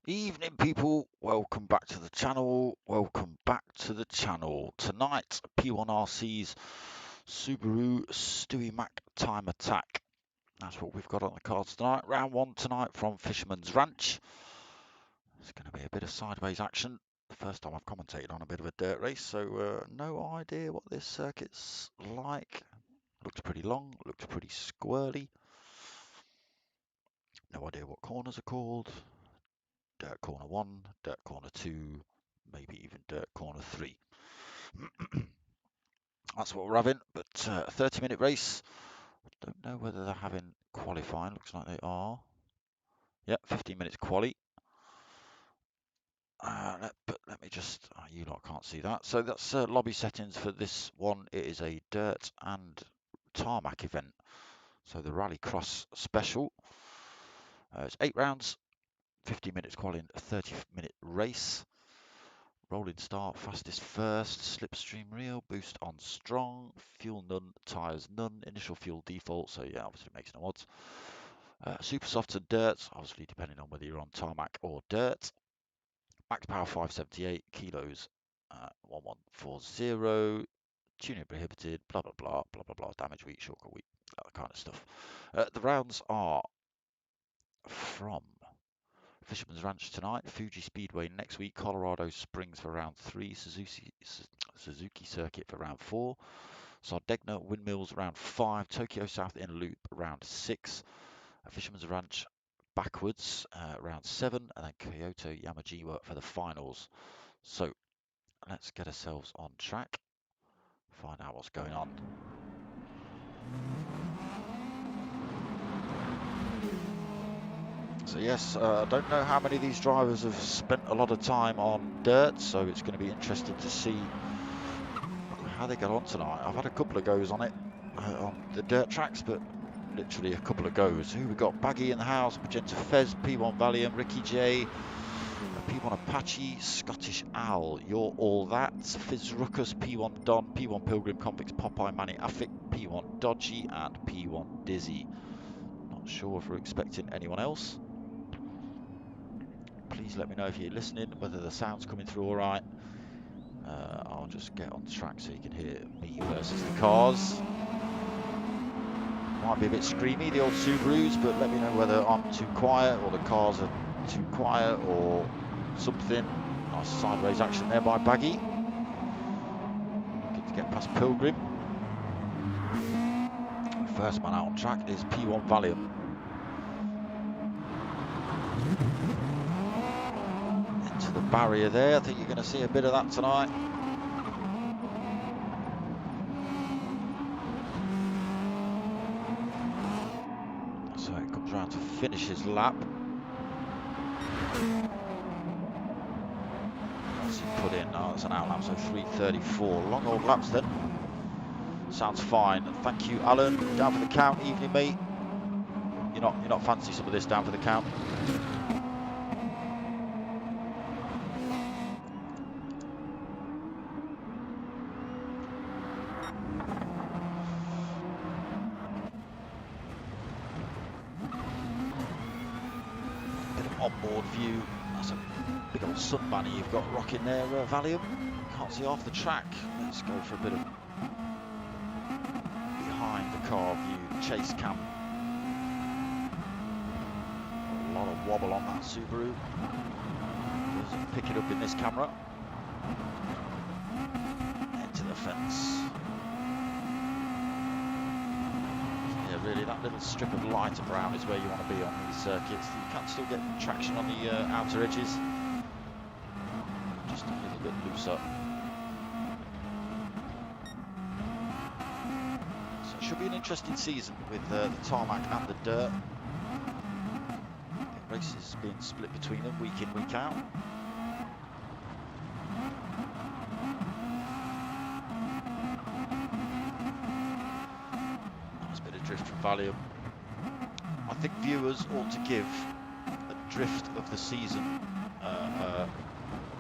Evening people, welcome back to the channel, Tonight, P1RCs Subaru Stuey Mac Time Attack. That's what we've got on the cards tonight. Round 1 tonight from Fisherman's Ranch. It's going to be a bit of sideways action. The first time I've commentated on a bit of a dirt race, so no idea what this circuit's like. Looks pretty long, looks pretty squirrely. No idea what corners are called. Dirt corner 1, dirt corner 2, maybe even dirt corner 3. That's what we're having, but a 30-minute race. Don't know whether they're having qualifying. Looks like they are. Yep, 15 minutes quali. But let me just, you lot can't see that. So that's lobby settings for this one. It is a dirt and tarmac event. So the Rallycross special. It's 8 rounds, 15 minutes quali, a 30-minute race. Rolling start, fastest first, slipstream real, boost on strong, fuel none, tyres none, initial fuel default, so yeah, obviously it makes no odds. Super softs and dirts, obviously depending on whether you're on tarmac or dirt. Max power 578, kilos 1140, tuning prohibited, blah blah blah, blah blah blah, damage week, shortcut week, that kind of stuff. The rounds are from Fisherman's Ranch tonight, Fuji Speedway next week, Colorado Springs for round 3, Suzuki Circuit for round 4, Sardegna Windmills round 5, Tokyo South Inner Loop round 6, Fisherman's Ranch backwards round 7, and then Kyoto Yamajiwa for the finals. So let's get ourselves on track, find out what's going on. So yes, I don't know how many of these drivers have spent a lot of time on dirt, so it's going to be interesting to see how they get on tonight. I've had a couple of goes on it, on the dirt tracks, but literally a couple of goes. Who we got? Baggy in the house, Magenta Fez, P1 Valium, Ricky J, P1 Apache, Scottish Owl, You're All That, Fizz Ruckus, P1 Don, P1 Pilgrim, Convicts, Popeye, Manny Affic, P1 Dodgy, and P1 Dizzy. Not sure if we're expecting anyone else. Please let me know if you're listening, whether the sound's coming through all right. I'll just get on track so you can hear me versus the cars. Might be a bit screamy, the old Subarus, but let me know whether I'm too quiet or the cars are too quiet or something. Nice sideways action there by Baggy. Looking to get past Pilgrim. First man out on track is P1 Valium. Into the barrier there. I think you're going to see a bit of that tonight. So it comes around to finish his lap. What's he put in? Oh, it's an out lap, so 3:34. Long old laps then. Sounds fine. Thank you, Alan. Down for the count. Evening, mate. You're not fancy some of this down for the count. Bit of onboard view. That's a big old sun banner you've got rocking there, Valium. Can't see half the track. Let's go for a bit of behind the car view, chase cam. A lot of wobble on that Subaru. Doesn't pick it up in this camera. Into the fence. Yeah, really, that little strip of lighter brown is where you want to be on these circuits. You can still get traction on the outer edges. Just a little bit looser. So it should be an interesting season with the tarmac and the dirt. The races being split between them week in, week out. Valium. I think viewers ought to give a drift of the season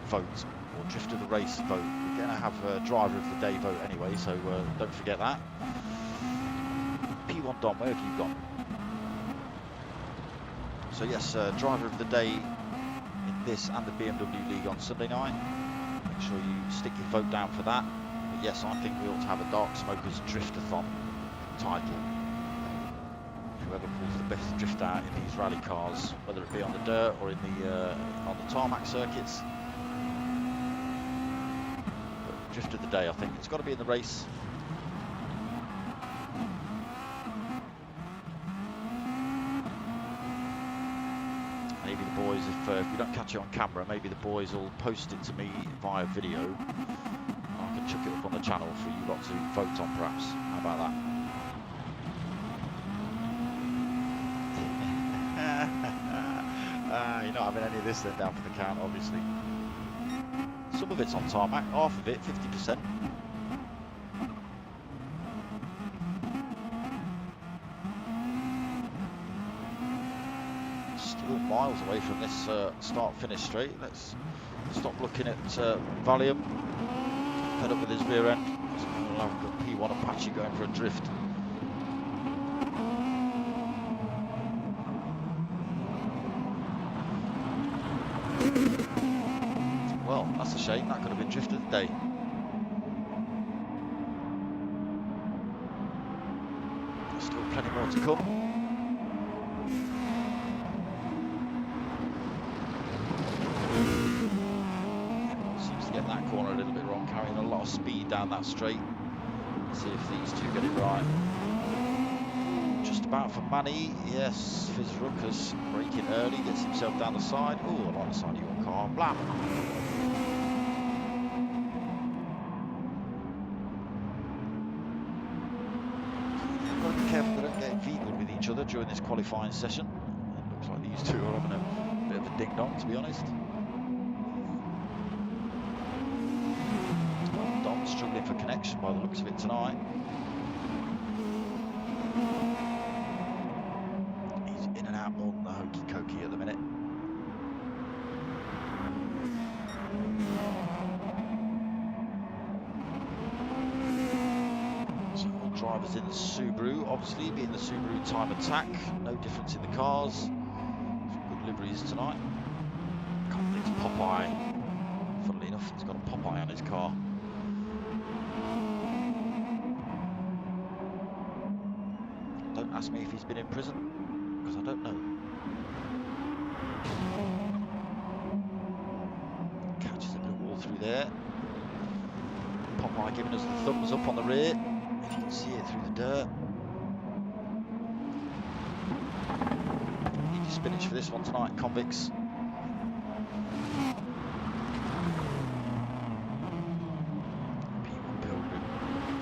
vote, or drift of the race vote. We're going to have a driver of the day vote anyway, so don't forget that. P1 Dom, where have you gone? So yes, driver of the day in this and the BMW League on Sunday night. Make sure you stick your vote down for that. But yes, I think we ought to have a Dark Smokers Driftathon title. Whoever pulls the best drift out in these rally cars, whether it be on the dirt or in the on the tarmac circuits. But drift of the day, I think it's got to be in the race. Maybe the boys, if we don't catch it on camera, maybe the boys will post it to me via video. I can chuck it up on the channel for you lot to vote on, perhaps. How about that? You're not having any of this then down for the count, obviously. Some of it's on tarmac, half of it, 50%. Still miles away from this start-finish straight. Let's stop looking at Valium. Fed up with his rear end. We'll have a P1 Apache going for a drift. Well, that's a shame. That could have been drift of the day. There's still plenty more to come. Seems to get that corner a little bit wrong, carrying a lot of speed down that straight. Let's see if these two get it right. Just about for Manny. Yes, Fizzruckus braking early, gets himself down the side. Oh, along the side of your car. Blam! Careful they don't get V-good with each other during this qualifying session. It looks like these two are having a bit of a ding-dong, to be honest. Well, Dom's struggling for connection by the looks of it tonight. He's in and out more than the hokey-cokey at the minute. Drivers in the Subaru, obviously being the Subaru Time Attack, no difference in the cars. Some good liveries tonight. Can't believe it's Popeye. Funnily enough, he's got a Popeye on his car. Don't ask me if he's been in prison, because I don't know. Catches a bit of wall through there. Popeye giving us the thumbs up on the rear. If you can see it through the dirt. Need your spinach for this one tonight, convicts. P1 Pilgrim.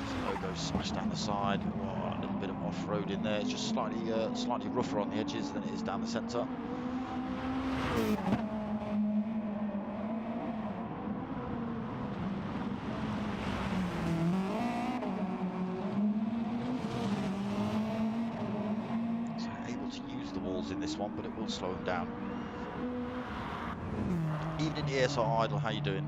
His logo smashed down the side. Oh, a little bit of off-road in there. It's just slightly rougher on the edges than it is down the centre. In this one, but it will slow him down. Evening ESR Idle, how you doing?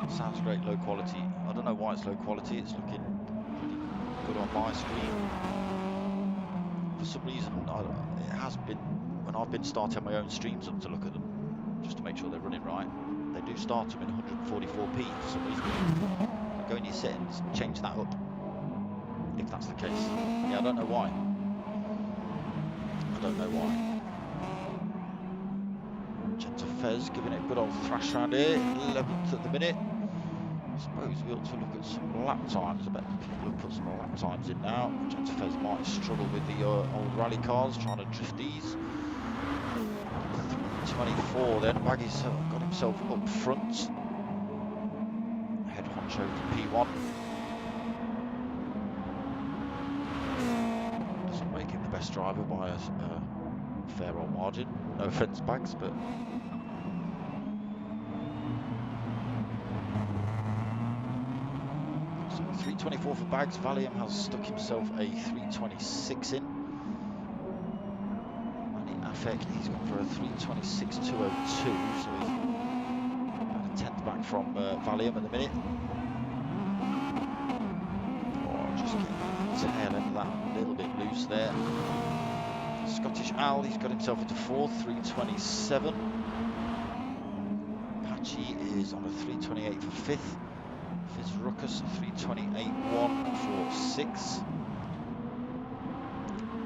Sounds great, low quality. I don't know why it's low quality, it's looking good on my screen. For some reason, it has been, when I've been starting my own streams up to look at them, just to make sure they're running right, they do start them in 144p for some reason. So go in your settings, change that up. If that's the case. Yeah, I don't know why. I don't know why. Gentle Fez giving it a good old thrash around here. 11th at the minute. I suppose we ought to look at some lap times. I bet people have put some lap times in now. Gentle Fez might struggle with the old rally cars, trying to drift these. 24 then. Baggy's got himself up front. Head honcho for P1. Best driver by a fair old margin. No offence, Bags, but 324 for Bags. Valium has stuck himself a 326 in. Manny Afek, he's gone for a 326.202, so he's about a tenth back from Valium at the minute. Oh, just getting the tail end of that a little bit loose there. Scottish Al, he's got himself into fourth, 327. Apache is on a 328 for fifth. Fizz Ruckus, 328.1 for sixth.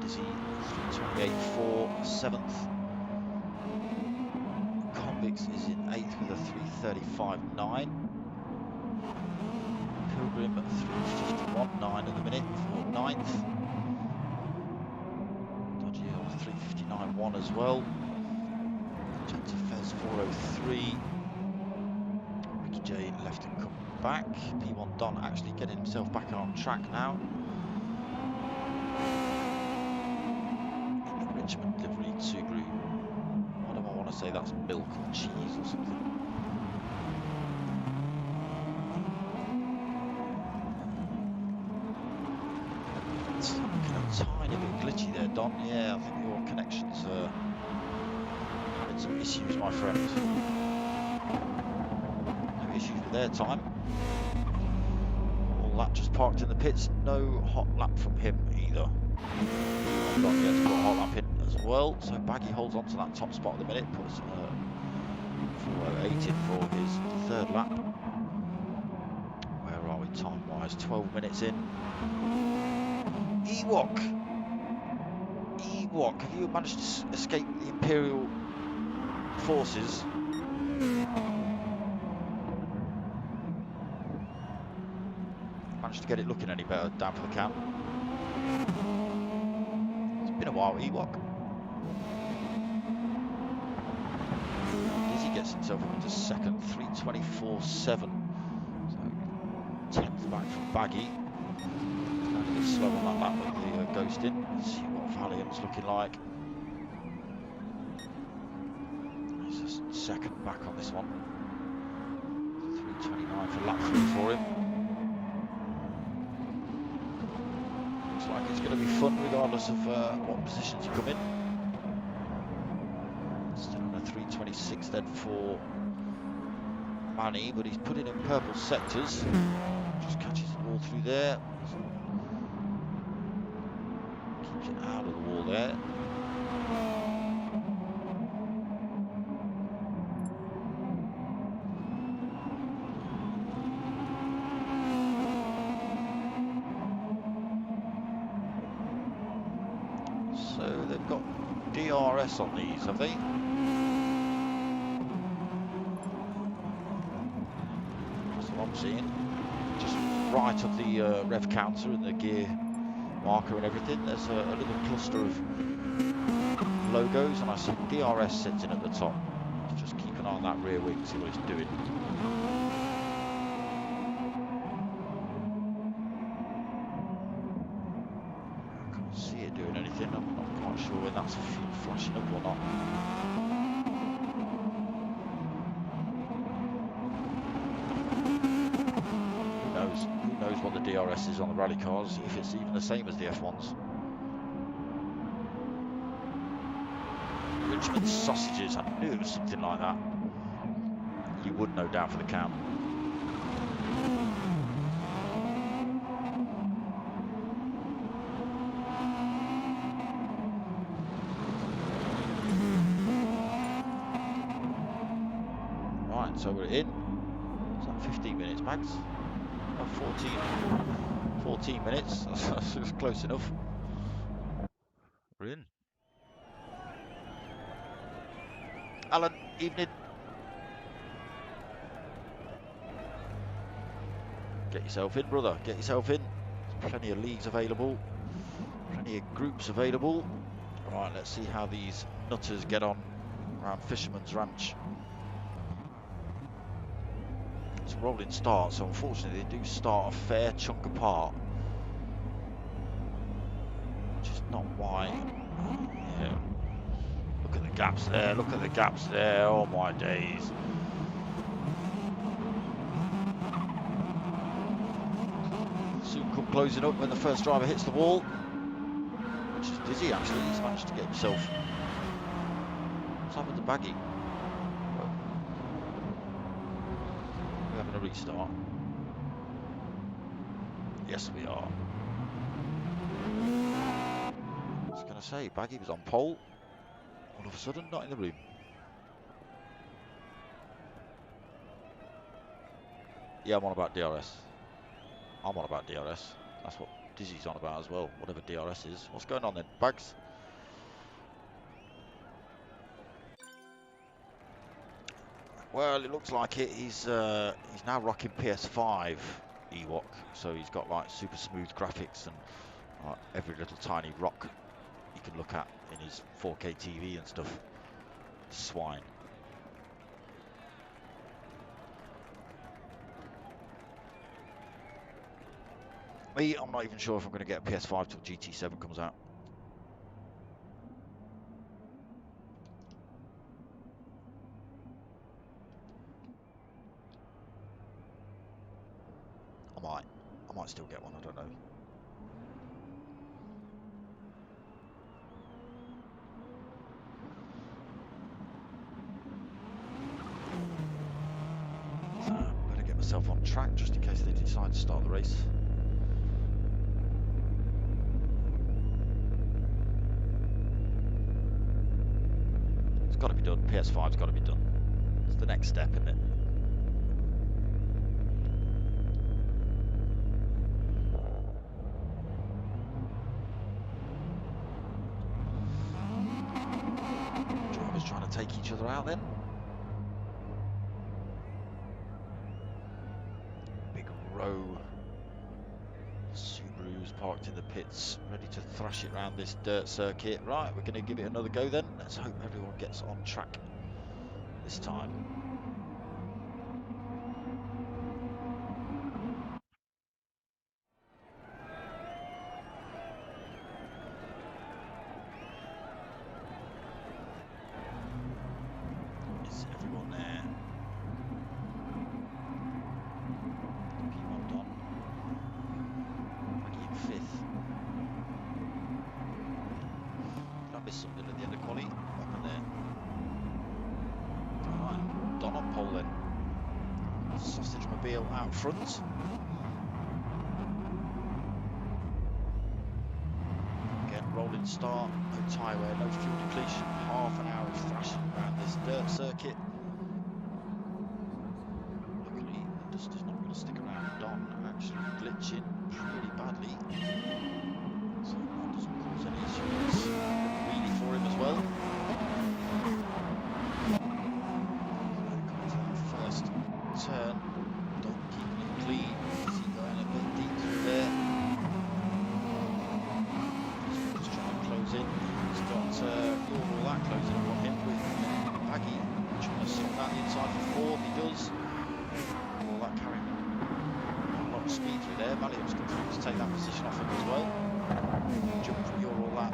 Dizzy, 328 for seventh. Convicts is in eighth with a 335.9. Pilgrim, 351.9 at the minute for ninth. Dodgy on a 359.1 as well. Jet to Fez, 403. Ricky J left and come back. P1 Don actually getting himself back on track now. In the Richmond livery Subaru. What do I want to say? That's milk or cheese or something. It's looking a tiny bit glitchy there, Don. Yeah, I think your connection's having some issues, my friend. No issues with their time. All that just parked in the pits. No hot lap from him either. Don gets put a hot lap in as well. So Baggy holds on to that top spot at the minute. Puts 408 in for his third lap. Where are we time-wise? 12 minutes in. Ewok, have you managed to escape the Imperial forces? Managed to get it looking any better down for the count? It's been a while, Ewok. Dizzy gets himself up into second, 324.7. So 10th back from Baggy. A bit slow on that lap with the ghost in. Let's see what Valium's looking like. He's just second back on this one. 329 for lap 3 for him. Looks like it's going to be fun regardless of what positions you come in. Still on a 326 then for Manny, but he's put it in purple sectors. Just catches it all through there. Keeps it out of the wall there. So they've got DRS on these, have they? That's what I'm seeing. Just right of the rev counter and the gear marker and everything, there's a little cluster of logos, and I see DRS sits in at the top. Just keep an eye on that rear wing, see what it's doing. I can't see it doing anything. I'm not quite sure when that's flashing up or not. Who knows what the DRS is on the rally cars, if it's even the same as the F1s. Richmond sausages, I knew it was something like that. You would know down for the count. Right, so we're in. Is that 15 minutes, Max? Oh, 14 minutes, that's close enough. We're in. Alan, evening. Get yourself in, brother, get yourself in. There's plenty of leagues available, plenty of groups available. Right, let's see how these nutters get on around Fisherman's Ranch. It's a rolling start, so unfortunately they do start a fair chunk apart. Which is not why. Yeah. Look at the gaps there, look at the gaps there, oh my days. closing up when the first driver hits the wall, which is Dizzy actually. He's managed to get himself. What's happened to Baggy? We're having a restart. Yes, we are. I was going to say, Baggy was on pole. All of a sudden, not in the room. Yeah, I'm on about DRS. I'm on about DRS. That's what Dizzy's on about as well, whatever DRS is. What's going on then, Bags? Well, it looks like it. He's now rocking PS5 Ewok, so he's got like super smooth graphics and every little tiny rock you can look at in his 4K TV and stuff. Swine. Me, I'm not even sure if I'm going to get a PS5 till GT7 comes out. I might still get one, I don't know. Better get myself on track just in case they decide to start the race. It's got to be done. PS5's got to be done. It's the next step, isn't it? Drivers trying to take each other out then. Big row of Subarus parked in the pits, ready to thrash it around this dirt circuit. Right, we're going to give it another go then. Let's hope everyone gets on track this time. Is everyone there? P1 done. Maggie in 5th. Did I miss something at the end of quali? What happened there? Alright, Don on pole then. Sausage Mobile out front. Again, rolling start, no tyre wear, no fuel depletion, half an hour of thrashing around this dirt circuit. Luckily, the dust is not going to stick around. Don actually glitching pretty badly, so that doesn't cause any issues really for him as well. Coming to that first turn, Don keeping it clean. Is he going a bit deep through there? Just trying to close in. He's got all that closing up on him with Baggy trying to sort that inside for 4th. He does. All that carrying a lot of speed through there. Valiant's come through to take that position off him as well. Jump from all that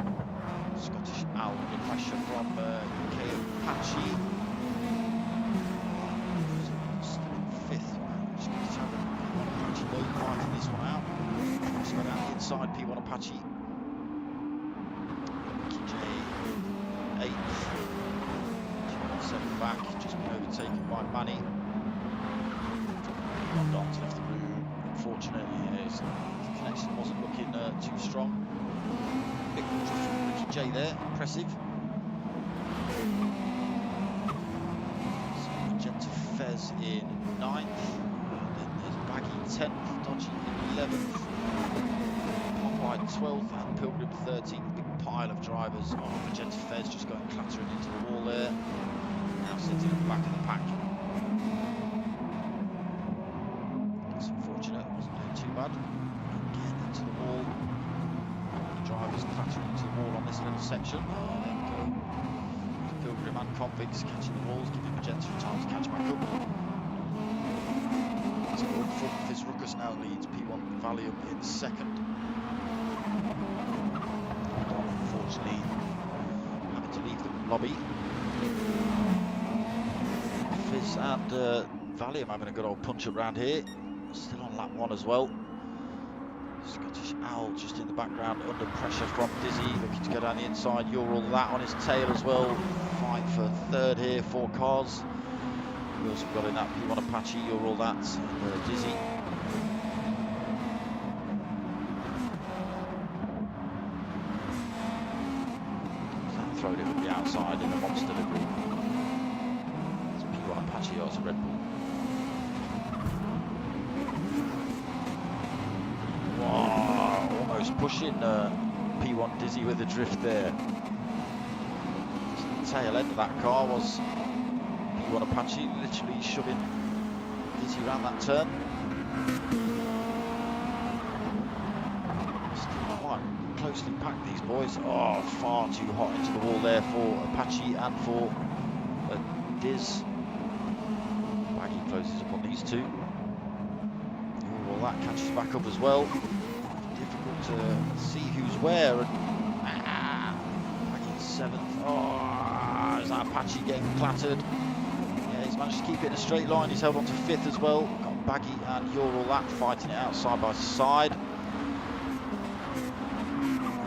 Scottish Al under pressure from UK Apache. Still in 5th. Just going to have P1 Apache low fighting this one out. Just got out the inside P1 Apache. J 8th. 7 back, just been overtaken by Manny. Don's left the room. Unfortunate, his connection wasn't looking too strong. Big drift from Ricky J there, impressive. So Magenta Fez in 9th. Then there's Baggy 10th, Dodgy in 11th. Popeye 12th and Pilgrim 13th. Big pile of drivers on Magenta Fez just going clattering into the wall there. Now sitting at the back of the pack. That's unfortunate, wasn't doing too bad. Again into the wall. The drivers clattering into the wall on this little section. There we go. Pilgrim and Convicts catching the walls, giving Magenta time to catch back up. It's good front. Fizz Ruckus now leads P1 Valium in 2nd. Unfortunately, having to leave the lobby. Fizz and Valium having a good old punch up round here. Still on lap 1 as well. Scottish Owl just in the background, under pressure from Dizzy, looking to go down the inside. You're All That on his tail as well. Fight for third here, 4 cars. We also got in that P1 Apache, You're All That, and Dizzy. Throwed it up the outside in the monster livery. It's P1 Apache, or it's a Red Bull. Wow, almost pushing P1 Dizzy with the drift there. The tail end of that car was P1 Apache, literally shoving Dizzy around that turn. Still quite closely packed, these boys. Oh, far too hot into the wall there for Apache and for Diz. Baggy closes up on these two. All that catches back up as well. Difficult to see who's where. And Baggy in 7th. Oh, is that Apache getting clattered? Yeah, he's managed to keep it in a straight line. He's held on to 5th as well. Got Baggy and You're All That fighting it out side by side.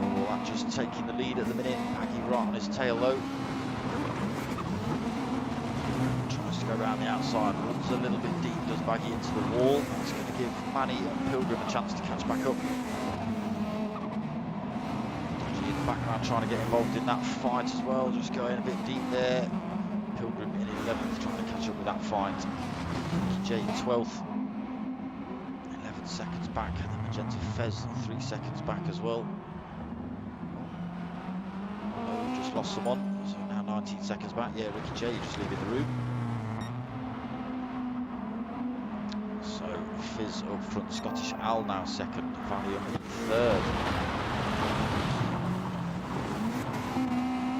All That just taking the lead at the minute. Baggy right on his tail though. Tries to go around the outside. Runs a little bit deep. Does Baggy into the wall. That's going to give Manny and Pilgrim a chance to catch back up. Dodgy in the background trying to get involved in that fight as well. Just going a bit deep there. Pilgrim in 11th trying to catch up with that fight. J 12th. 11 seconds back. And then Magenta Fez 3 seconds back as well. Oh, we've just lost someone. So now 19 seconds back. Yeah, Ricky J just leaving the room. So Fizz up front, Scottish Owl now 2nd, Valium in 3rd.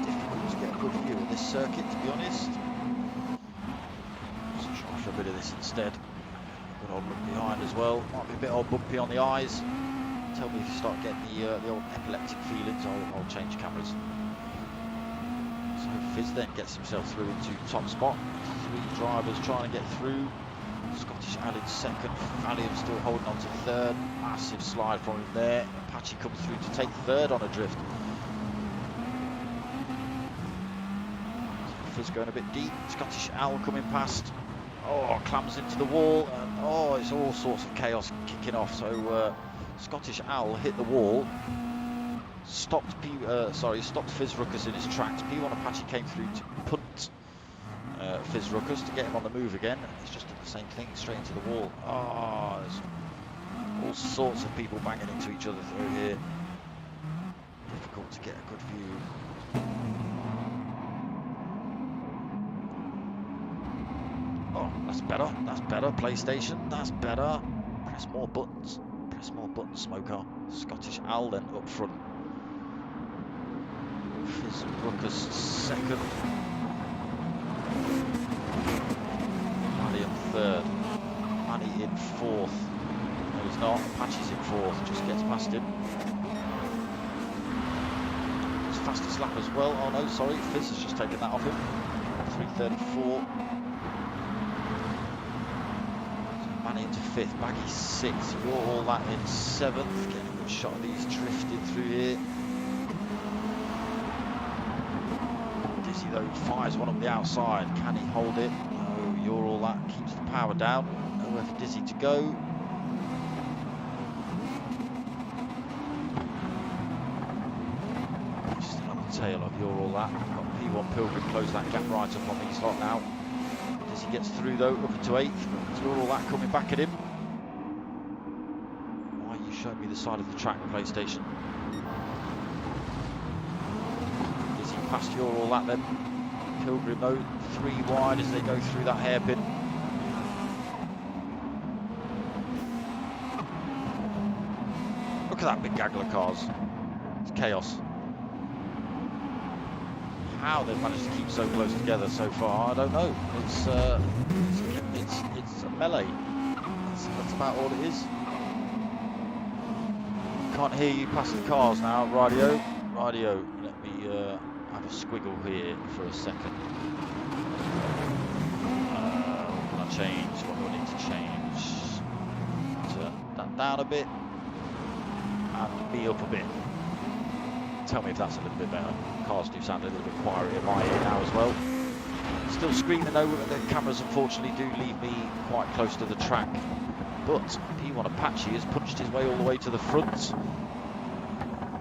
Difficult to get a good view of this circuit, to be honest. So try for a bit of this instead. Good old look behind as well. Might be a bit old bumpy on the eyes. Tell me if you start getting the old epileptic feelings, I'll change cameras. So Fizz then gets himself through into top spot. 3 drivers trying to get through. Scottish Owl in 2nd, Valium still holding on to 3rd. Massive slide from him there. Apache comes through to take 3rd on a drift. So Fizz going a bit deep. Scottish Owl coming past. Oh, clams into the wall. And oh, it's all sorts of chaos kicking off. So Scottish Owl hit the wall. Stopped Fizz Ruckus in his tracks. P1 Apache came through to punt Fizz Ruckus to get him on the move again. He's just done the same thing, straight into the wall. Oh, there's all sorts of people banging into each other through here. Difficult to get a good view. Oh, that's better. That's better. PlayStation, that's better. Press more buttons. Press more buttons, Smoker. Scottish Owl then up front. Fizz Ruckus 2nd. Manny in 3rd. Manny in 4th. No, he's not. Apache's in 4th. Just gets past him. His fastest lap as well. Oh no, sorry. Fizz has just taken that off him. 3:34. So Manny into 5th. Baggy 6th. You're All That in 7th. Getting a good shot of these drifting through here. Dizzy though fires one up the outside. Can he hold it? No, You're All That keeps the power down. Nowhere for Dizzy to go. Still on the tail of You're All That. Got P1 Pilgrim close that gap right up on these lot now. Dizzy gets through though, up into 8th. You're All That coming back at him. Why are you showing me the side of the track, PlayStation? Past You're All That then. Pilgrim though, 3 wide as they go through that hairpin. Look at that big gaggle of cars. It's chaos. How they've managed to keep so close together so far, I don't know. It's a melee. That's about all it is. Can't hear you past the cars now, radio. Radio, let me have a squiggle here for a second. What can I change? What do I need to change? Turn that down a bit. and me up a bit. Tell me if that's a little bit better. Cars do sound a little bit quieter in my ear now as well. Still screaming though, the cameras unfortunately do leave me quite close to the track. But P1 Apache has punched his way all the way to the front,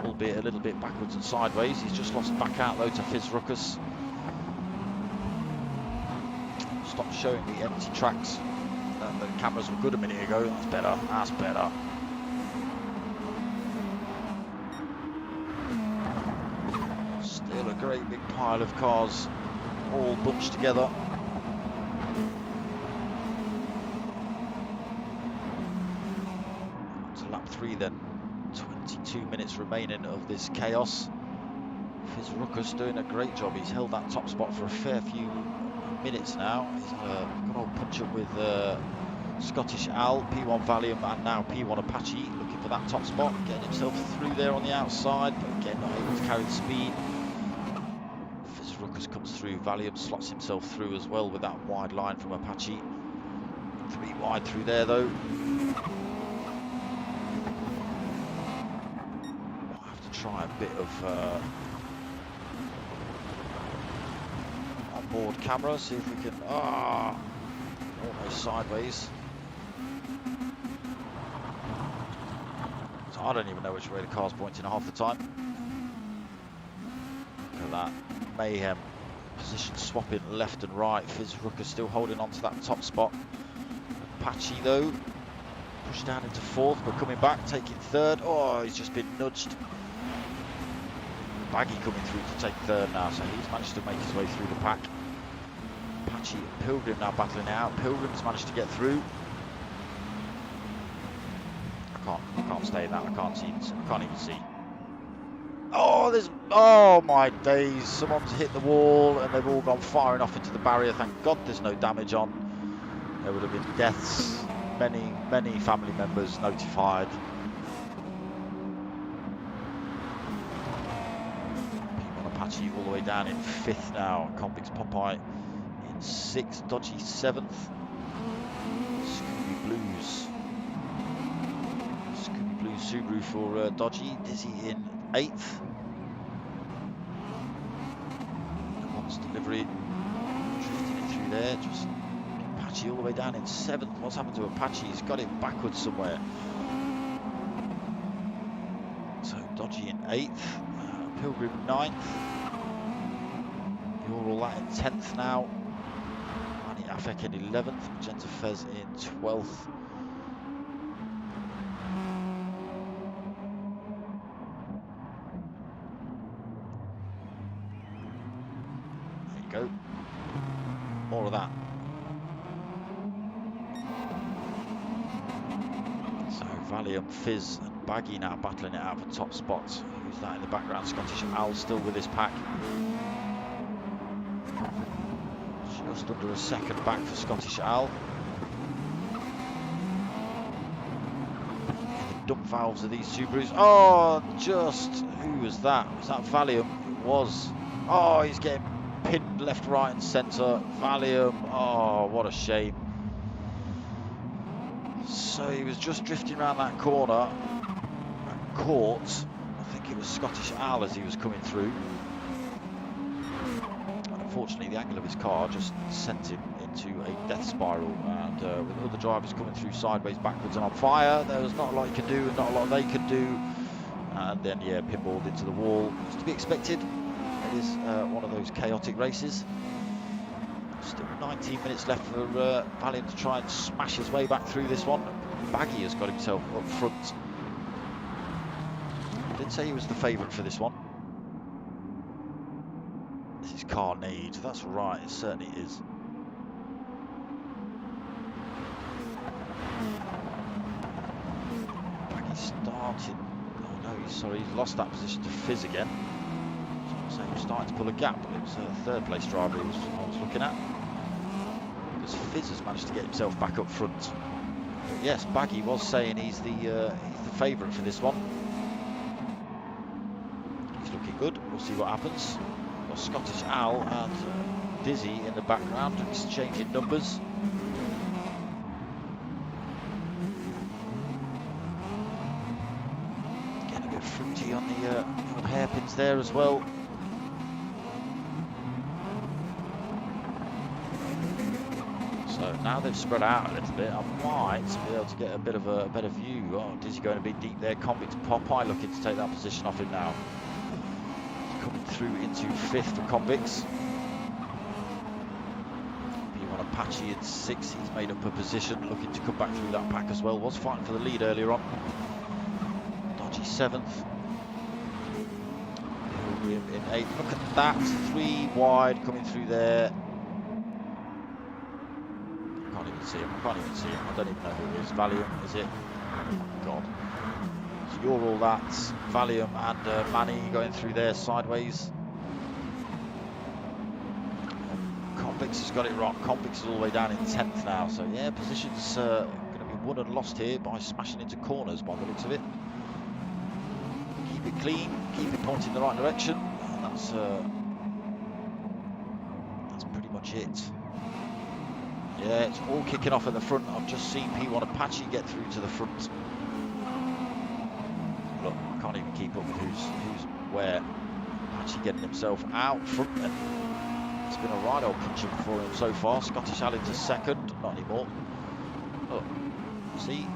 albeit a little bit backwards and sideways. He's just lost back out though to Fizz Ruckus. Stopped showing the empty tracks. The cameras were good a minute ago. That's better. That's better. Still a great big pile of cars all bunched together. To lap 3 then. 22 minutes remaining of this chaos. Fizz Ruckus doing a great job. He's held that top spot for a fair few minutes now. He's had a good old punch up with Scottish Al, P1 Valium, and now P1 Apache looking for that top spot, getting himself through there on the outside, but again not able to carry the speed. Fizz Ruckus comes through, Valium slots himself through as well with that wide line from Apache. 3 wide through there though. I'll have to try a bit of onboard camera, see if we can, almost sideways. I don't even know which way the car's pointing half the time. Look at that mayhem. Position swapping left and right. Fizz Ruckus still holding on to that top spot. Apache though, pushed down into 4th, but coming back, taking 3rd. Oh, he's just been nudged. Baggy coming through to take 3rd now, so he's managed to make his way through the pack. Apache and Pilgrim now battling it out. Pilgrim's managed to get through. I can't stay in that. I can't even see. Oh my days! Someone's hit the wall and they've all gone firing off into the barrier. Thank God there's no damage on. There would have been deaths. Many family members notified. P1 Apache all the way down in 5th now. Convicts Popeye in 6th. Dodgy 7th. Scooby Blues. Subaru for Dodgy, Dizzy in 8th. Once delivery, drifting it through there. Just Apache all the way down in 7th. What's happened to Apache? He's got it backwards somewhere. So Dodgy in 8th, Pilgrim 9th. You're all that in 10th now. Manny Afek in 11th. Magenta Fez in 12th. Go. More of that. So Valium, Fizz and Baggy now battling it out for top spots. Who's that in the background? Scottish Al still with his pack. Just under a second back for Scottish Al. The dump valves of these Subarus. Oh, who was that? Was that Valium? It was. Oh, he's getting pinned left, right and centre. Valium, oh what a shame. So he was just drifting around that corner and caught, I think it was Scottish Al as he was coming through. And unfortunately the angle of his car just sent him into a death spiral, and with other drivers coming through sideways, backwards and on fire, there was not a lot he could do and not a lot they could do. And then yeah, pinballed into the wall. It's to be expected. It is one of those chaotic races. Still 19 minutes left for Valium to try and smash his way back through this one. Baggy has got himself up front. I did say he was the favourite for this one. This is Carnage. That's right, it certainly is. Baggy started. Oh no, he's lost that position to Fizz again. So he was starting to pull a gap, but it was a 3rd place driver I was looking at. Because Fizz has managed to get himself back up front. But yes, Baggy was saying he's the favourite for this one. He's looking good. We'll see what happens. Got Scottish Al and Dizzy in the background exchanging numbers. is there as well. So now they've spread out a little bit. I might be able to get a bit of a better view. Oh, Dizzy going a bit deep there. Convicts Popeye looking to take that position off him now. Coming through into 5th for Convicts. P1 Apache in 6th. He's made up a position, looking to come back through that pack as well. Was fighting for the lead earlier on. Dodgy 7th. In 8th. Look at that. 3 wide coming through there. I can't even see him. I don't even know who it is. Valium, is it? Oh, God. So you're all that. Valium and Manny going through there sideways. Convicts has got it wrong. Convicts is all the way down in 10th now. So yeah, positions going to be won and lost here by smashing into corners by the looks of it. Keep it clean. Keep it pointing in the right direction. And that's pretty much it. Yeah, it's all kicking off at the front. I've just seen P1 Apache get through to the front. Look, I can't even keep up with who's where. Apache getting himself out front then. It's been a right old punching for him so far. Scottish Al into 2nd, not anymore. Look, see?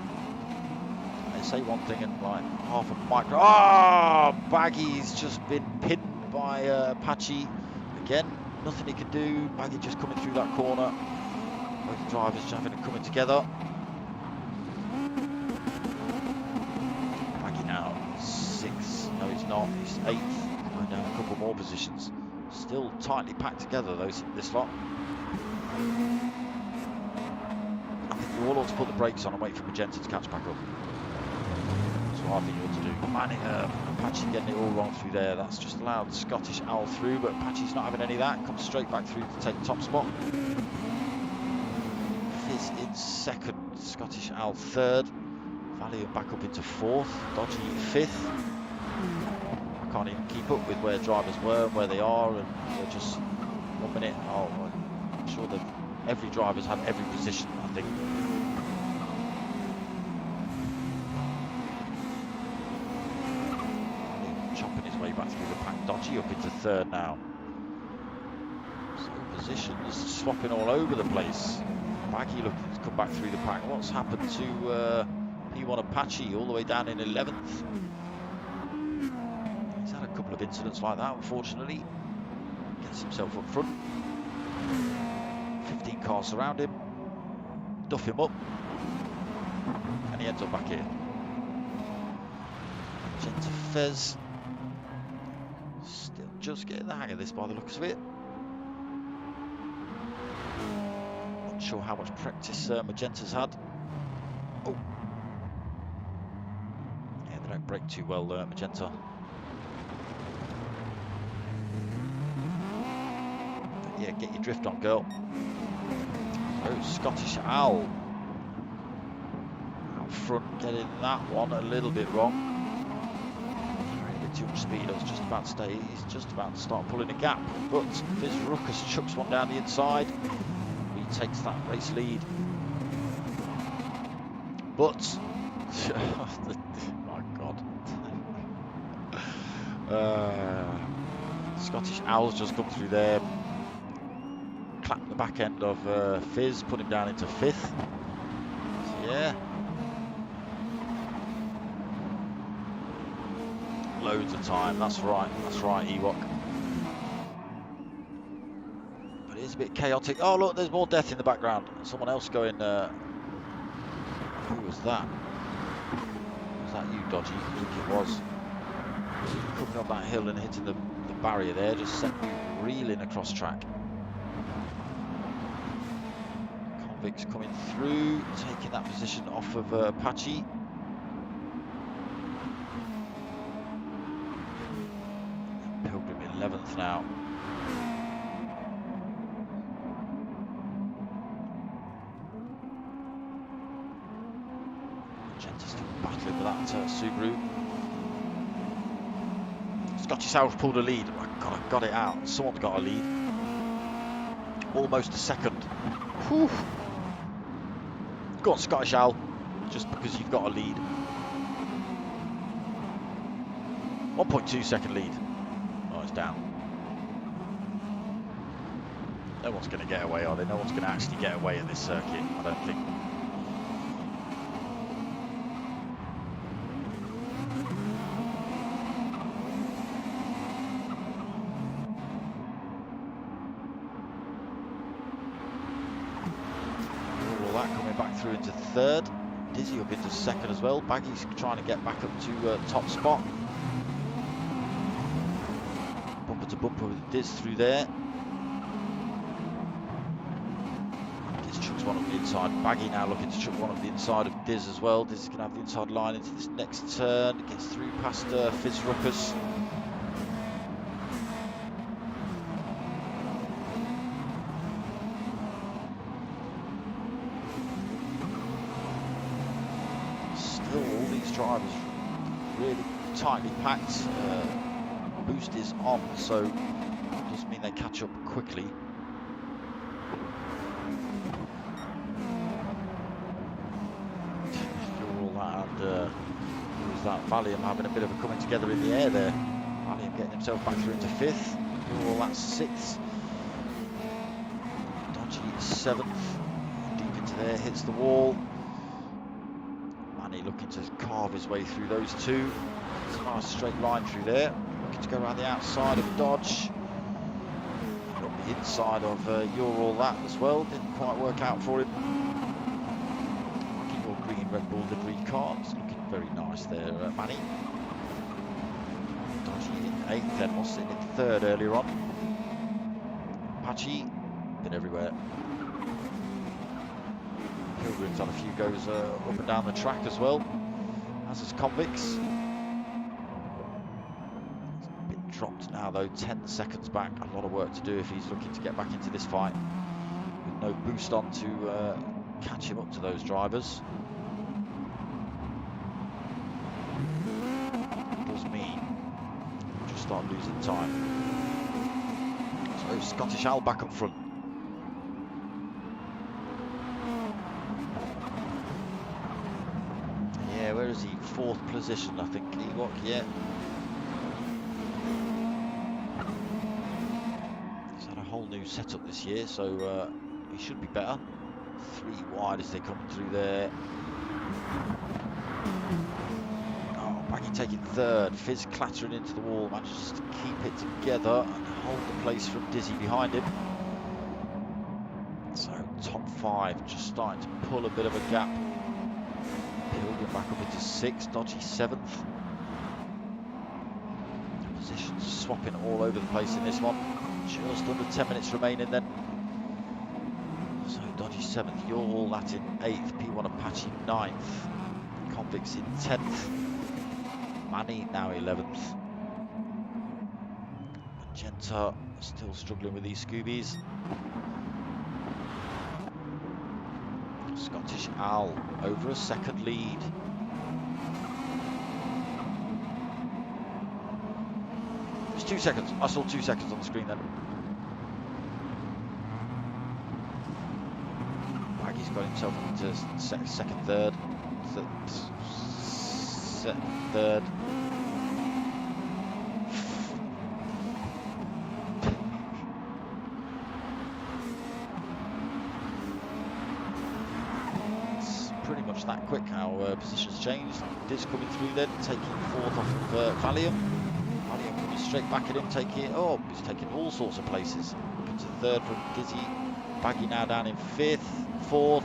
They say one thing and like half a micro. Ah, oh, Baggy's just been pinned by Apache. Again, nothing he can do. Baggy just coming through that corner. Both drivers just having it coming together. Baggy now 6th. No, he's not. He's 8th. Going down a couple more positions. Still tightly packed together, this lot. I think you all ought to put the brakes on and wait for Magenta to catch back up. That's what I think you ought to do. Manny, Apache getting it all wrong through there. That's just allowed Scottish Owl through, but Apache's not having any of that. Comes straight back through to take the top spot. Fizz in 2nd, Scottish Owl 3rd. Valium back up into 4th. Dodgy 5th. I can't even keep up with where drivers were and where they are, and they're just 1 minute. Oh, I'm sure that every driver's had every position, I think. Chopping his way back through the pack. Dodgy up into 3rd now. So positions swapping all over the place. Baggy looking to come back through the pack. What's happened to P1 Apache all the way down in 11th? He's had a couple of incidents like that, unfortunately. Gets himself up front. 15 cars surround him. Duff him up. And he ends up back here. Magenta Fez. Still just getting the hang of this by the looks of it. Not sure how much practice Magenta's had. Oh. Yeah, they don't brake too well, Magenta. But yeah, get your drift on, girl. Oh, Scottish Owl. Out front, getting that one a little bit wrong. Too much speed. I was just about to stay. He's just about to start pulling a gap, but Fizz Ruckus chucks one down the inside. He takes that race lead, but my God, Scottish Owl's just come through there, clapped the back end of Fizz, put him down into 5th. So, yeah. Loads of time, that's right, Ewok. But it is a bit chaotic. Oh look, there's more death in the background. Someone else going, who was that? Was that you, Dodgy? I think it was. Coming up that hill and hitting the barrier there, just sent you reeling across track. Convicts coming through, taking that position off of Apache. Pilgrim 11th now. Magenta's still battling with that Subaru. Scottish Owl's pulled a lead. Oh, God, I got it out. Someone's got a lead. Almost a second. Whew. Go on, Scottish Owl. Just because you've got a lead. 1.2 second lead. down. No one's going to get away, are they? No one's going to actually get away at this circuit, I don't think. All that coming back through into third. Dizzy up into second as well. Baggy's trying to get back up to top spot. Bumper to bumper with Diz through there. Diz chucks one up the inside. Baggy now looking to chuck one up the inside of Diz as well. Diz is going to have the inside line into this next turn. Gets through past Fizz Ruckus. Still, all these drivers really tightly packed. Boost is on, so it doesn't mean they catch up quickly. All that, and who's that? Valium having a bit of a coming together in the air there. Valium getting himself back through into fifth. All that sixth. Dodgy seventh. Deep into there, hits the wall. Manny looking to carve his way through those two. It's a nice straight line through there. Looking to go around the outside of Dodge. Got the inside of You're All That as well. Didn't quite work out for him. Looking your green Red Bull livery car. It's looking very nice there, Manny. Dodgy in eighth then, was sitting in third earlier on. Apache, been everywhere. Pilgrim's had a few goes up and down the track as well, as is Convicts. Dropped now though, 10 seconds back. A lot of work to do if he's looking to get back into this fight with no boost on to catch him up to those drivers. Does mean we'll just start losing time. So Scottish Al back up front. Yeah, where is he? Fourth position, I think. Ewok, yeah. New setup this year, so he should be better. 3 wide as they come through there. Oh, Baggy taking third. Fizz clattering into the wall, manages to keep it together and hold the place from Dizzy behind him. So top 5 just starting to pull a bit of a gap. Pilgrim back up into 6th, Dodgy 7th. Positions swapping all over the place in this one. Just under 10 minutes remaining then. So Dodgy 7th, You're All That in 8th, P1 Apache 9th, Convicts in 10th, Manny now 11th. Magenta still struggling with these Scoobies. Scottish Al over a second lead. It's 2 seconds. I saw 2 seconds on the screen then. Baggy's got himself into second, third. Third. It's pretty much that quick how positions changed. Diz coming through then, taking 4th off of Valium. Valium coming straight back at him, he's taking all sorts of places. Up into 3rd from Dizzy. Baggy now down in 5th, 4th.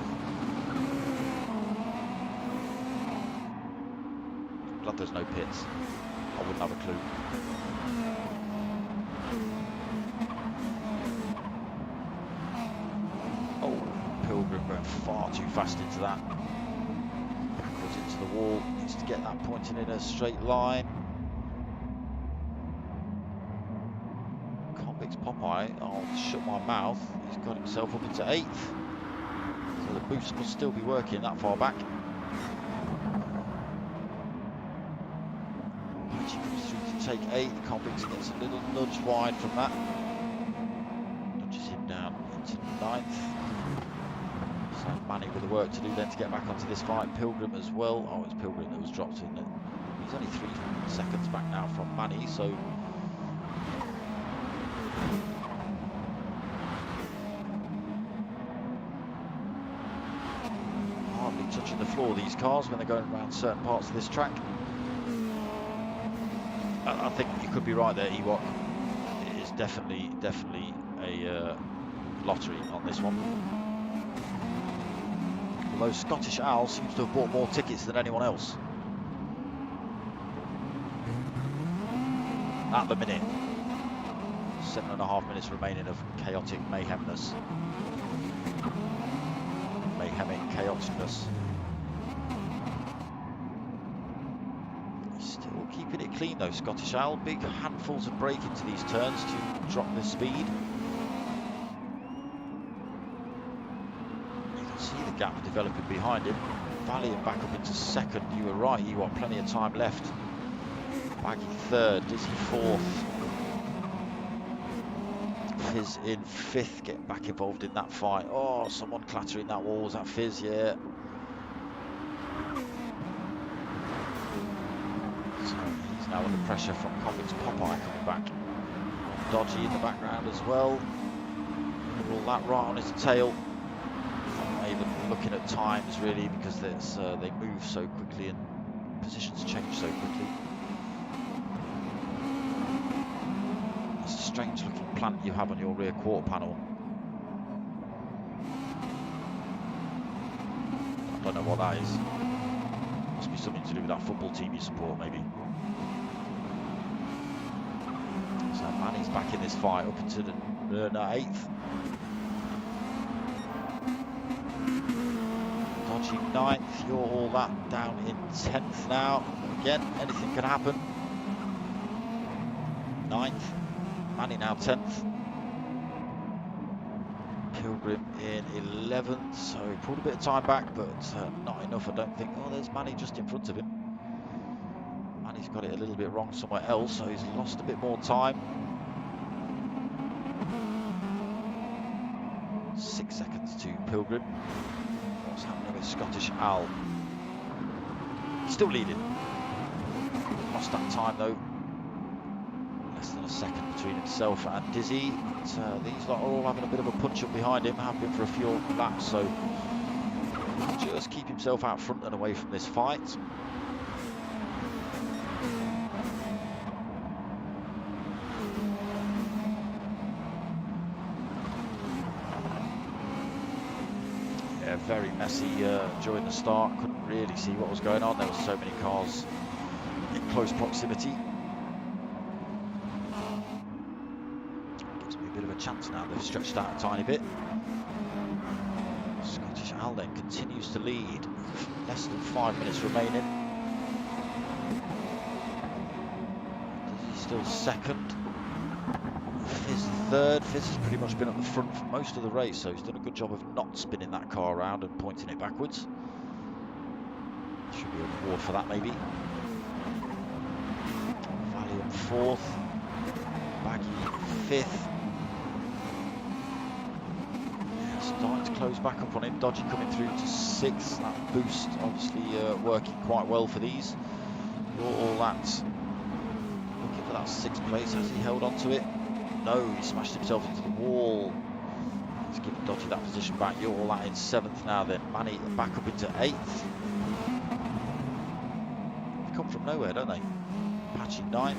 Glad there's no pits. I wouldn't have a clue. Oh, Pilgrim going far too fast into that. Backwards into the wall. Needs to get that pointing in a straight line. Convicts Popeye, I'll shut my mouth. He's got himself up into 8th. So the boost must still be working that far back. Apache comes through to take 8th. Convicts gets a little nudge wide from that. Nudges him down into 9th. So Manny with the work to do then to get back onto this fight. Pilgrim as well. Oh, it's Pilgrim that was dropped in. He's only 3 seconds back now from Manny, so touching the floor, these cars, when they're going around certain parts of this track. I think you could be right there, Ewok. It is definitely a lottery on this one. Although Scottish Al seems to have bought more tickets than anyone else. At the minute. 7.5 minutes remaining of chaotic mayhemness. Mayhemic chaoticness. He's still keeping it clean though, Scottish Al. Big handfuls of brake into these turns to drop the speed. See the gap developing behind him. Valiant back up into second. You were right, you got plenty of time left. Baggy third, Dizzy fourth. Fizz in fifth, getting back involved in that fight. Oh, someone clattering that wall. Was that Fizz? Yeah. So he's now under pressure from Coving's Popeye coming back. Dodgy in the background as well. Roll that right on his tail. Even looking at times really, because they move so quickly and positions change so quickly. It's a strange looking plant you have on your rear quarter panel. I don't know what that is. Must be something to do with that football team you support, maybe. So Manny's back in this fight up into the 8th. Dodgy 9th, you're all that down in 10th now. Again, anything can happen. 9th, Manny now 10th. Pilgrim in 11th, so he pulled a bit of time back, but not enough, I don't think. Oh, there's Manny just in front of him. Manny's got it a little bit wrong somewhere else, so he's lost a bit more time. 6 seconds to Pilgrim. What's happening with Scottish Al? He's still leading. Lost that time though. Less than a second between himself and Dizzy. But, these lot are all having a bit of a punch up behind him, have been for a few laps, so just keep himself out front and away from this fight. Very messy during the start, couldn't really see what was going on. There were so many cars in close proximity. Gives me a bit of a chance now. They've stretched out a tiny bit. Scottish Al then continues to lead. Less than 5 minutes remaining. He's still second. Fizz third. Fizz has pretty much been at the front for most of the race, so he's done a good job of not spinning that car around and pointing it backwards. Should be a reward for that, maybe. Valiant fourth. Baggy fifth. Yeah, starting to close back up on him. Dodgy coming through to sixth. That boost obviously working quite well for these. All that. Looking for that sixth place. Has he held on to it? No, he smashed himself into the wall. He's giving Dodgy that position back. You're all that in 7th now then. Manny back up into 8th. They come from nowhere, don't they? Apache 9th.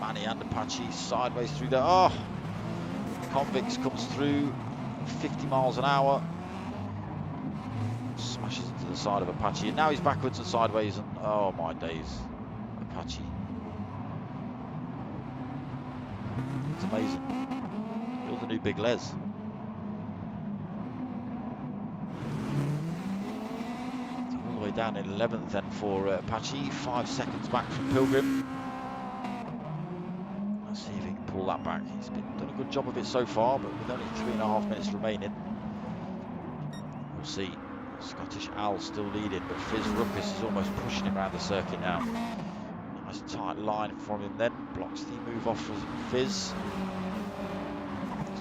Manny and Apache sideways through there. Oh! Convicts comes through 50 miles an hour. Smashes into the side of Apache. And now he's backwards and sideways and oh my days. Apache. It's amazing. You're the new Big Les. All the way down in 11th then for Apache. 5 seconds back from Pilgrim. Let's see if he can pull that back. He's done a good job of it so far, but with only 3.5 minutes remaining. We'll see. Scottish Al still leading, but Fizz Ruckus is almost pushing him around the circuit now. Nice tight line from him then. Blocks the move off for Fizz.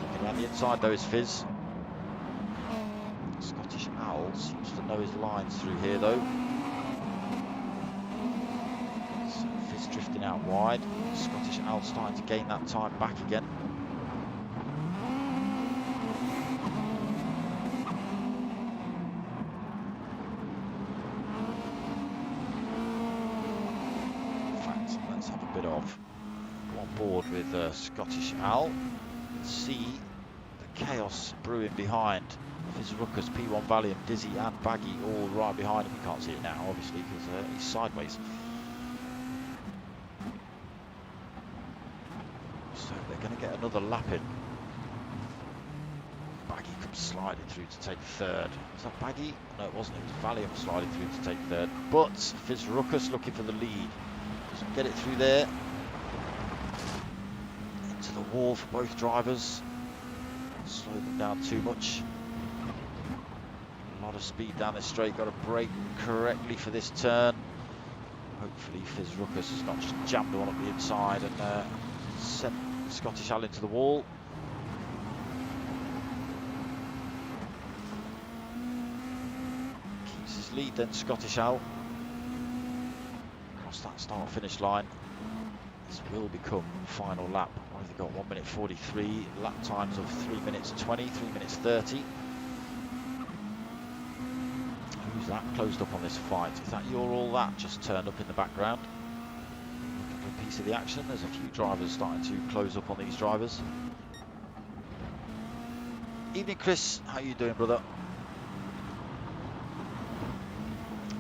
Looking around the inside though is Fizz. Scottish Al seems to know his lines through here though. So Fizz drifting out wide. Scottish Al starting to gain that time back again. with Scottish Al. You can see the chaos brewing behind. Fisruckus, P1 Valiant, Dizzy and Baggy all right behind him. You can't see it now, obviously, because he's sideways. So they're going to get another lap in. Baggy comes sliding through to take third. Was that Baggy? No, it wasn't. It was Valiant sliding through to take third. But Fisruckus looking for the lead. Doesn't get it through there. Into the wall for both drivers. Slow them down too much. A lot of speed down this straight. Got to brake correctly for this turn. Hopefully Fisruckus has not just jammed one up the inside and sent Scottish Al into the wall. Keeps his lead then, Scottish Al. Across that start-finish line. This will become final lap. What have they got? 1 minute 43. Lap times of 3 minutes 20, 3 minutes 30. Who's that closed up on this fight? Is that You're All That just turned up in the background? Looking for a piece of the action. There's a few drivers starting to close up on these drivers. Evening, Chris. How you doing, brother?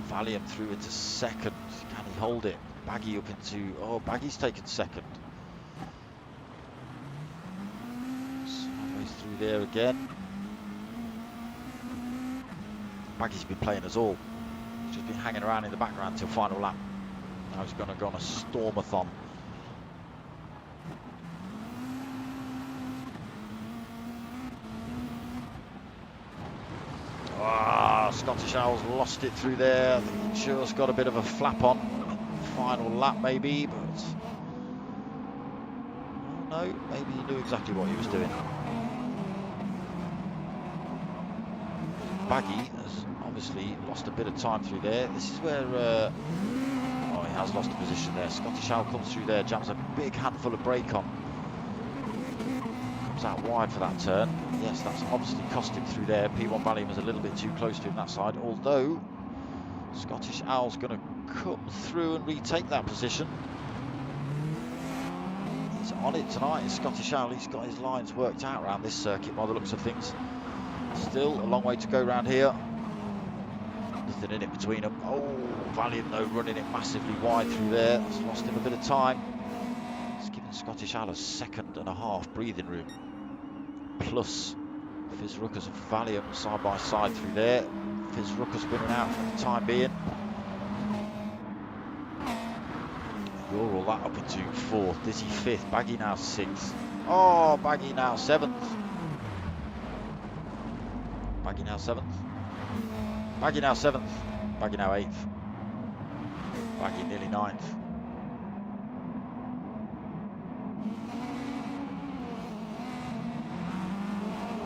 Valiant through into second. Can he hold it? Baggy up into... Oh, Baggy's taken second. Sideways through there again. Baggy's been playing us all. He's just been hanging around in the background till final lap. Now he's going to go on a stormathon. Scottish Al's lost it through there. I think he just got a bit of a flap on. Final lap maybe, but... No, maybe he knew exactly what he was doing. Baggy has obviously lost a bit of time through there. This is where... oh, he has lost a position there. Scottish Al comes through there, jams a big handful of brake on. Comes out wide for that turn. Yes, that's obviously cost him through there. P1 Valiant was a little bit too close to him that side, although Scottish Al's going to come through and retake that position. He's on it tonight, Scottish Al. He's got his lines worked out around this circuit by the looks of things. Still a long way to go around here. Nothing in it between them. Oh, Valiant though running it massively wide through there. It's lost him a bit of time. It's given Scottish Al a 1.5 seconds breathing room. Plus Fisruckus and Valiant side by side through there. Fisruckus winning out for the time being. You're All That up into 4th. Dizzy 5th. Baggy now 6th. Oh, Baggy now 7th. Baggy now 7th. Baggy now 7th. Baggy now 8th. Baggy nearly 9th.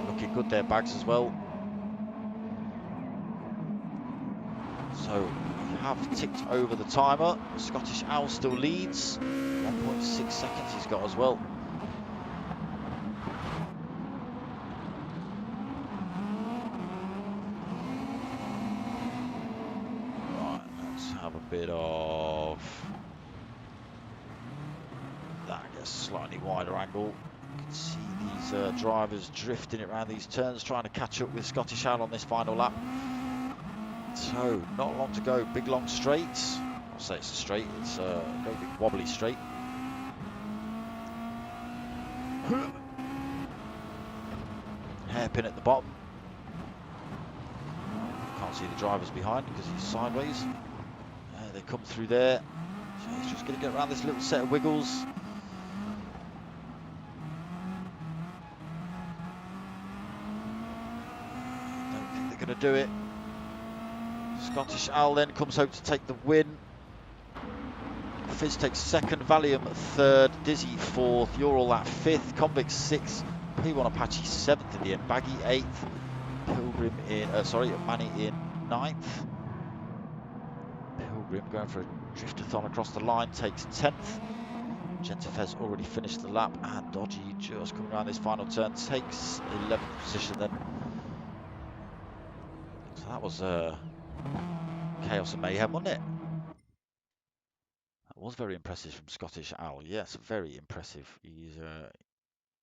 Looking good there, Bags, as well. So we have ticked over the timer. Scottish Al still leads. 1.6 seconds he's got as well. Right, let's have a bit of that, I guess, slightly wider angle. You can see these drivers drifting it around these turns, trying to catch up with Scottish Al on this final lap. So, not long to go. Big long straight. I'll say it's a straight. It's a very big wobbly straight. Hairpin at the bottom. Can't see the drivers behind because he's sideways. They come through there. So he's just going to get around this little set of wiggles. Don't think they're going to do it. Scottish Al then comes home to take the win. Fizz takes 2nd, Valium 3rd, Dizzy 4th, You're All That 5th, Convict 6th, P1 Apache 7th in the end, Baggy 8th, Pilgrim in, Manny in 9th. Pilgrim going for a driftathon across the line, takes 10th. Gentafez already finished the lap, and Dodgy just coming around this final turn, takes 11th position then. So that was chaos and mayhem, wasn't it? That Was very impressive from Scottish Owl. Yes, very impressive. He's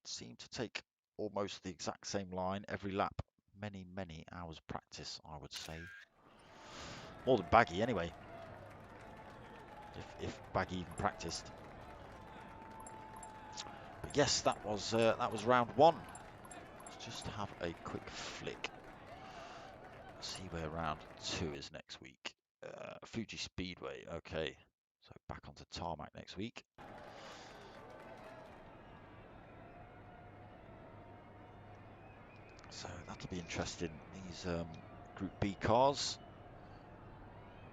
seemed to take almost the exact same line every lap. Many, many hours practice, I would say. More than Baggy, anyway. If Baggy even practiced. But yes, that was round one. Let's just have a quick flick. See where round two is next week. Fuji Speedway. Okay, so back onto tarmac next week. So that'll be interesting. These Group B cars,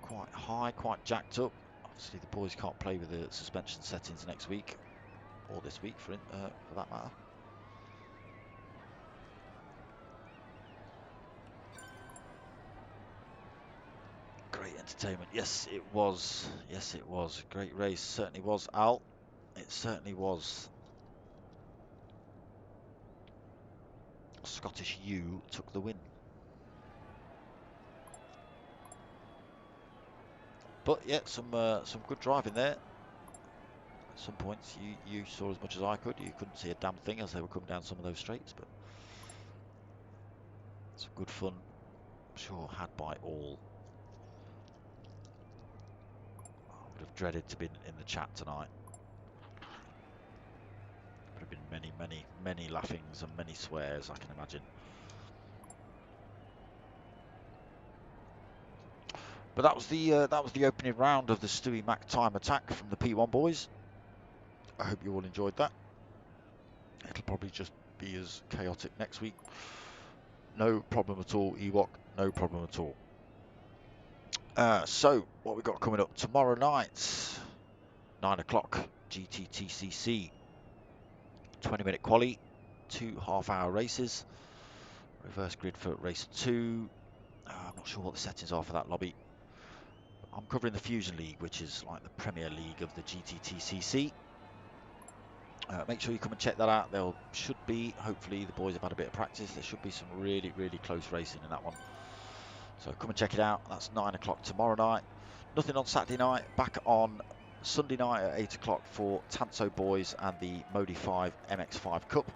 quite high, quite jacked up. Obviously, the boys can't play with the suspension settings next week, or this week for that matter. Great entertainment. Yes, it was. Yes, it was. Great race. Certainly was, Al. It certainly was. Scottish U took the win. But yeah, some good driving there. At some points, you saw as much as I could. You couldn't see a damn thing as they were coming down some of those straights, but some good fun. I'm sure had by all. I would have dreaded to be in the chat tonight. Would have been many, many, many laughings and many swears, I can imagine. But that was the opening round of the Stewie Mac time attack from the P1 boys. I hope you all enjoyed that. It'll probably just be as chaotic next week. No problem at all, Ewok. No problem at all. So what we got coming up tomorrow night, 9 o'clock, GTTCC, 20-minute quali, 2 half-hour races, reverse grid for race 2. I'm not sure what the settings are for that lobby. I'm covering the Fusion League, which is like the Premier League of the GTTCC. Make sure you come and check that out. There should be, hopefully the boys have had a bit of practice, there should be some really, really close racing in that one. So come and check it out. That's 9 o'clock tomorrow night. Nothing on Saturday night. Back on Sunday night at 8 o'clock for Tanso Boys and the Modi 5 MX5 Cup.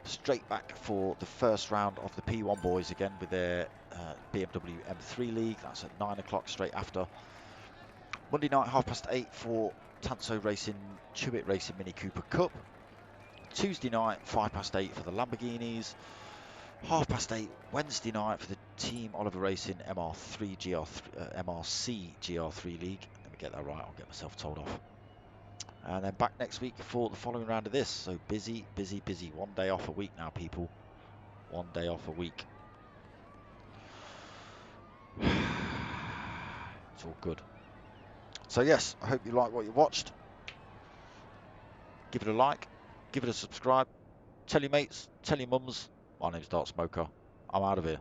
Straight back for the first round of the P1 Boys again with their BMW M3 League. That's at 9 o'clock straight after. Monday night, 8:30 for Tanso Racing, Chubit Racing Mini Cooper Cup. Tuesday night, 5:30 for the Lamborghinis. 8:30 Wednesday night for the Team Oliver Racing MR3 MRC GR3 League. Let me get that right, I'll get myself told off. And then back next week for the following round of this. So busy, busy, busy. 1 day off a week now, people. 1 day off a week. It's all good. So yes, I hope you like what you watched. Give it a like, give it a subscribe. Tell your mates, tell your mums. My name's Dart Smoker. I'm out of here.